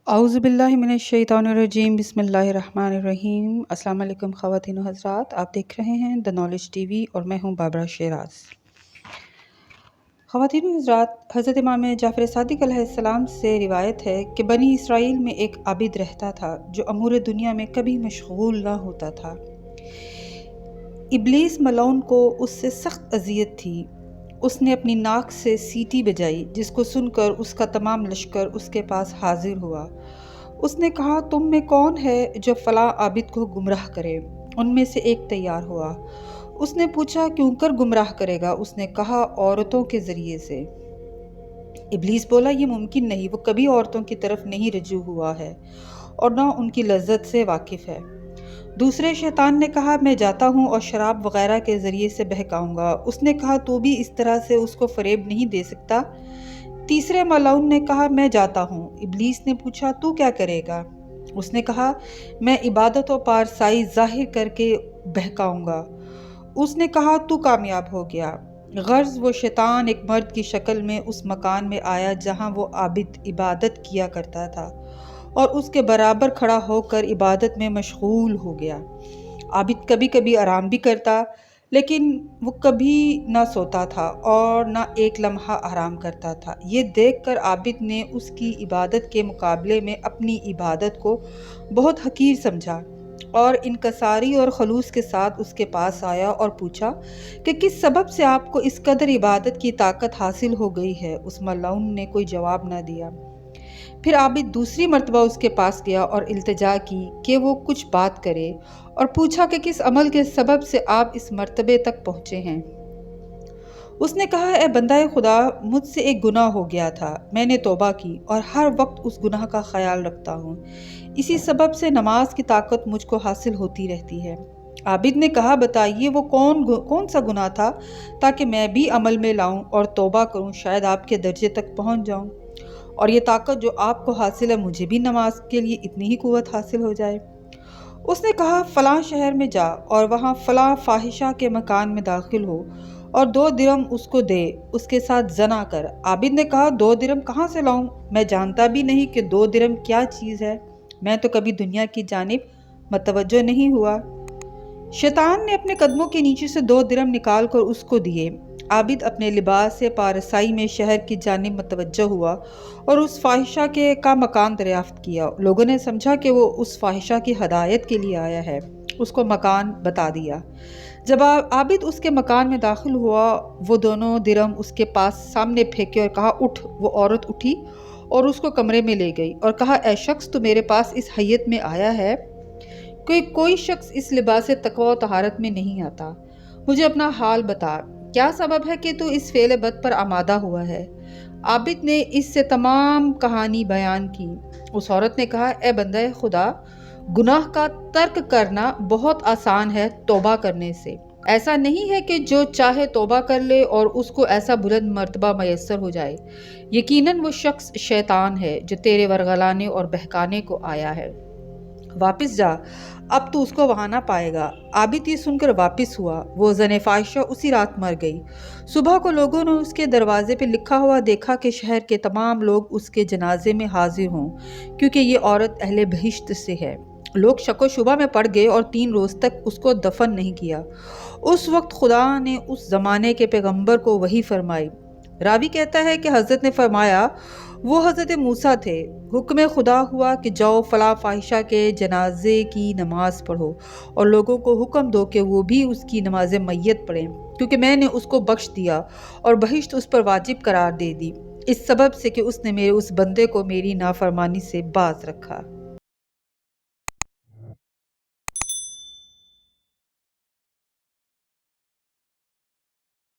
औज़ु बिल्लाहि मिनश्शैतानिर्रजीम बिस्मिल्लाहिर्रहमानिर्रहीम। अस्सलाम वालेकुम ख़वातीन व हज़रात, आप देख रहे हैं द नॉलेज टीवी और मैं हूं बाबरा शेराज। ख़वातीन व हज़रात, हज़रत इमाम जाफ़र सादिक़ अलैहिस्सलाम से रिवायत है कि बनी इसराइल में एक आबिद रहता था जो अमूर दुनिया में कभी मशगूल ना होता था। इब्लीस मलऊन को उससे सख्त अज़ियत थी। उसने अपनी नाक से सीटी बजाई, जिसको सुनकर उसका तमाम लश्कर उसके पास हाजिर हुआ। उसने कहा, तुम में कौन है जो फ़लाँ आबिद को गुमराह करे? उनमें से एक तैयार हुआ। उसने पूछा, क्यों कर गुमराह करेगा? उसने कहा, औरतों के ज़रिए से। इब्लीस बोला, ये मुमकिन नहीं, वो कभी औरतों की तरफ नहीं रजू हुआ है और ना उनकी लज्जत से वाकिफ़ है। दूसरे शैतान ने कहा, मैं जाता हूँ और शराब वगैरह के ज़रिए से बहकाऊंगा। उसने कहा, तू भी इस तरह से उसको फ़रेब नहीं दे सकता। तीसरे मलाउन ने कहा, मैं जाता हूँ। इब्लीस ने पूछा, तू क्या करेगा? उसने कहा, मैं इबादत और पारसाई ज़ाहिर करके बहकाऊंगा। उसने कहा, तू कामयाब हो गया। गर्ज़ वो शैतान एक मर्द की शक्ल में उस मकान में आया जहाँ वो आबिद इबादत किया करता था और उसके बराबर खड़ा होकर इबादत में मशगूल हो गया। आबिद कभी कभी आराम भी करता, लेकिन वो कभी ना सोता था और ना एक लम्हा आराम करता था। ये देखकर आबिद ने उसकी इबादत के मुकाबले में अपनी इबादत को बहुत हकीर समझा और इनकसारी और खलूस के साथ उसके पास आया और पूछा कि किस सबब से आपको इस कदर इबादत की ताकत हासिल हो गई है। उस मलाउन ने कोई जवाब ना दिया। फिर आबिद दूसरी मर्तबा उसके पास गया और इल्तिजा की कि वो कुछ बात करे और पूछा कि किस अमल के सबब से आप इस मर्तबे तक पहुँचे हैं। उसने कहा, ए बंदाए खुदा, मुझसे एक गुनाह हो गया था। मैंने तौबा की और हर वक्त उस गुनाह का ख्याल रखता हूँ। इसी सबब से नमाज की ताकत मुझको हासिल होती रहती है। आबिद ने कहा, बताइए वो कौन सा गुनाह था ताकि मैं भी अमल में लाऊं और तौबा करूं, शायद आपके दर्जे तक पहुंच जाऊं और ये ताकत जो आपको हासिल है मुझे भी नमाज के लिए इतनी ही कुव्वत हासिल हो जाए। उसने कहा, फ़लाँ शहर में जा और वहाँ फ़लाँ फाहिशा के मकान में दाखिल हो और 2 दिरहम उसको दे, उसके साथ जना कर। आबिद ने कहा, 2 दिरहम कहाँ से लाऊं? मैं जानता भी नहीं कि 2 दिरहम क्या चीज़ है। मैं तो कभी दुनिया की जानिब मतवज्जो नहीं हुआ। शैतान ने अपने कदमों के नीचे से 2 दिरहम निकाल कर उसको दिए। आबिद अपने लिबास से पारसाई में शहर की जानिब मतवज्जो हुआ और उस फाहिशा का मकान दरियाफ्त किया। लोगों ने समझा कि वो उस फाहिशा की हदायत के लिए आया है। उसको मकान बता दिया। जब आबिद उसके मकान में दाखिल हुआ, वो 2 दिरहम उसके पास सामने फेंके और कहा, उठ। वो औरत उठी और उसको कमरे में ले गई और कहा, ऐ शख्स, तो मेरे पास इस हैयत में आया है? कोई शख्स इस लिबास तक़वा और तहारत में नहीं आता। मुझे अपना हाल बता, क्या सबब है कि तू इस फेल बद पर आमादा हुआ है? आबिद ने इससे तमाम कहानी बयान की। उस औरत ने कहा, ए बंदे खुदा, गुनाह का तर्क करना बहुत आसान है तौबा करने से। ऐसा नहीं है कि जो चाहे तौबा कर ले और उसको ऐसा बुलंद मर्तबा मयस्सर हो जाए। यकीनन वो शख्स शैतान है जो तेरे वरगलाने और बहकाने को आया है। वापस जा, अब तू उसको वहां ना पाएगा। आबिद ये सुनकर वापस हुआ। वो ज़ने फाहिशा उसी रात मर गई। सुबह को लोगों ने उसके दरवाजे पे लिखा हुआ देखा कि शहर के तमाम लोग उसके जनाजे में हाजिर हों, क्योंकि ये औरत अहले बहिश्त से है। लोग शको शुबा में पड़ गए और 3 रोज़ तक उसको दफन नहीं किया। उस वक्त खुदा ने उस ज़माने के पैगंबर को वही फरमाई। रावी कहता है कि हज़रत ने फरमाया, वो हज़रत मूसा थे। हुक्म खुदा हुआ कि जाओ फ़लाँ फाहिशा के जनाजे की नमाज पढ़ो और लोगों को हुक्म दो कि वो भी उसकी नमाज मैयत पढ़ें, क्योंकि मैंने उसको बख्श दिया और बहिश्त उस पर वाजिब करार दे दी, इस सबब से कि उसने मेरे उस बंदे को मेरी नाफरमानी से बाज रखा।